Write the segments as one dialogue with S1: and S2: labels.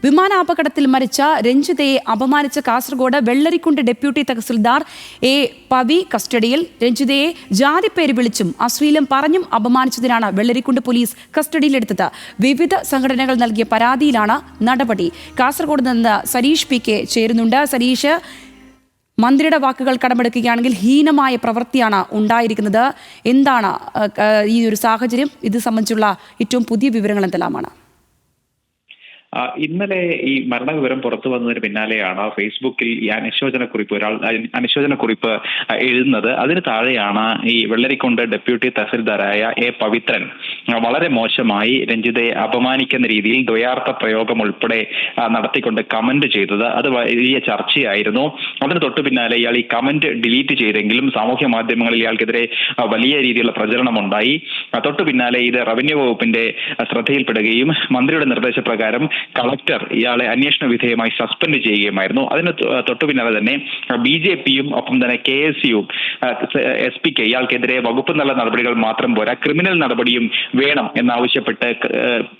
S1: വിമാനാപകടത്തിൽ മരിച്ച രഞ്ജിതയെ അപമാനിച്ച Kasaragod Vellarikundu deputy tahsildar A Pavi കസ്റ്റഡിയിൽ. രഞ്ജിതയെ ജാതിപ്പേര് വിളിച്ചും അശ്ലീലം പറഞ്ഞും അപമാനിച്ചതിനാണ് വെള്ളരിക്കുണ്ട് പോലീസ് കസ്റ്റഡിയിലെടുത്തത്. വിവിധ സംഘടനകൾ നൽകിയ പരാതിയിലാണ് നടപടി. കാസർഗോഡ് നിന്ന് സരീഷ് പി കെ ചേരുന്നുണ്ട്. സരീഷ്, മന്ത്രിയുടെ വാക്കുകൾ കടമെടുക്കുകയാണെങ്കിൽ ഹീനമായ പ്രവൃത്തിയാണ് ഉണ്ടായിരിക്കുന്നത്. എന്താണ് ഈ ഒരു സാഹചര്യം? ഇത് സംബന്ധിച്ചുള്ള ഏറ്റവും പുതിയ വിവരങ്ങൾ എന്തെല്ലാമാണ്?
S2: ഇന്നലെ ഈ മരണവിവരം പുറത്തു വന്നതിന് പിന്നാലെയാണ് ഫേസ്ബുക്കിൽ ഈ അനുശോചനക്കുറിപ്പ് എഴുതുന്നത്. അതിന് താഴെയാണ് ഈ വെള്ളരിക്കുണ്ട് ഡെപ്യൂട്ടി തഹസിൽദാരായ എ പവിത്രൻ വളരെ മോശമായി രഞ്ജിതയെ അപമാനിക്കുന്ന രീതിയിൽ ദ്വയാർത്ഥ പ്രയോഗം ഉൾപ്പെടെ നടത്തിക്കൊണ്ട് കമന്റ് ചെയ്തത്. അത് വലിയ ചർച്ചയായിരുന്നു. അതിന് തൊട്ടു പിന്നാലെ ഇയാൾ ഈ കമന്റ് ഡിലീറ്റ് ചെയ്തെങ്കിലും സാമൂഹ്യ മാധ്യമങ്ങളിൽ ഇയാൾക്കെതിരെ വലിയ രീതിയിലുള്ള പ്രചരണമുണ്ടായി. തൊട്ടു പിന്നാലെ ഇത് റവന്യൂ വകുപ്പിന്റെ ശ്രദ്ധയിൽപ്പെടുകയും മന്ത്രിയുടെ നിർദ്ദേശപ്രകാരം കളക്ടർ ഇയാളെ അന്വേഷണ വിധേയമായി സസ്പെൻഡ് ചെയ്യുകയുമായിരുന്നു. അതിന് തൊട്ടു പിന്നാലെ തന്നെ BJPയും ഒപ്പം തന്നെ KSUവും SP ഇയാൾക്കെതിരെ വകുപ്പ് തല നടപടികൾ മാത്രം പോരാ, ക്രിമിനൽ നടപടിയും വേണം എന്നാവശ്യപ്പെട്ട്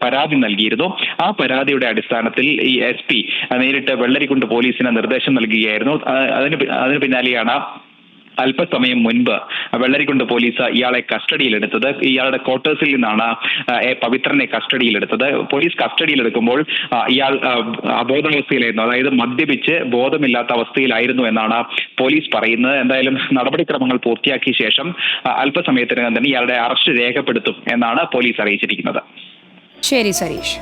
S2: പരാതി നൽകിയിരുന്നു. ആ പരാതിയുടെ അടിസ്ഥാനത്തിൽ ഈ SP നേരിട്ട് വെള്ളരിക്കുണ്ട് പോലീസിന് നിർദ്ദേശം നൽകുകയായിരുന്നു. അതിന് പിന്നാലെയാണ് അല്പസമയം മുൻപ് വെള്ളരിക്കുണ്ട് പോലീസ് ഇയാളെ കസ്റ്റഡിയിലെടുത്തത്. ഇയാളുടെ ക്വാർട്ടേഴ്സിൽ നിന്നാണ് പവിത്രനെ കസ്റ്റഡിയിലെടുത്തത്. പോലീസ് കസ്റ്റഡിയിലെടുക്കുമ്പോൾ ഇയാൾ അബോധാവസ്ഥയിലായിരുന്നു, അതായത് മദ്യപിച്ച് ബോധമില്ലാത്ത അവസ്ഥയിലായിരുന്നു എന്നാണ് പോലീസ് പറയുന്നത്. എന്തായാലും നടപടിക്രമങ്ങൾ പൂർത്തിയാക്കിയ ശേഷം അല്പസമയത്തിനകം തന്നെ ഇയാളുടെ അറസ്റ്റ് രേഖപ്പെടുത്തും എന്നാണ് പോലീസ് അറിയിച്ചിരിക്കുന്നത്.
S1: ശരി സരീഷ്.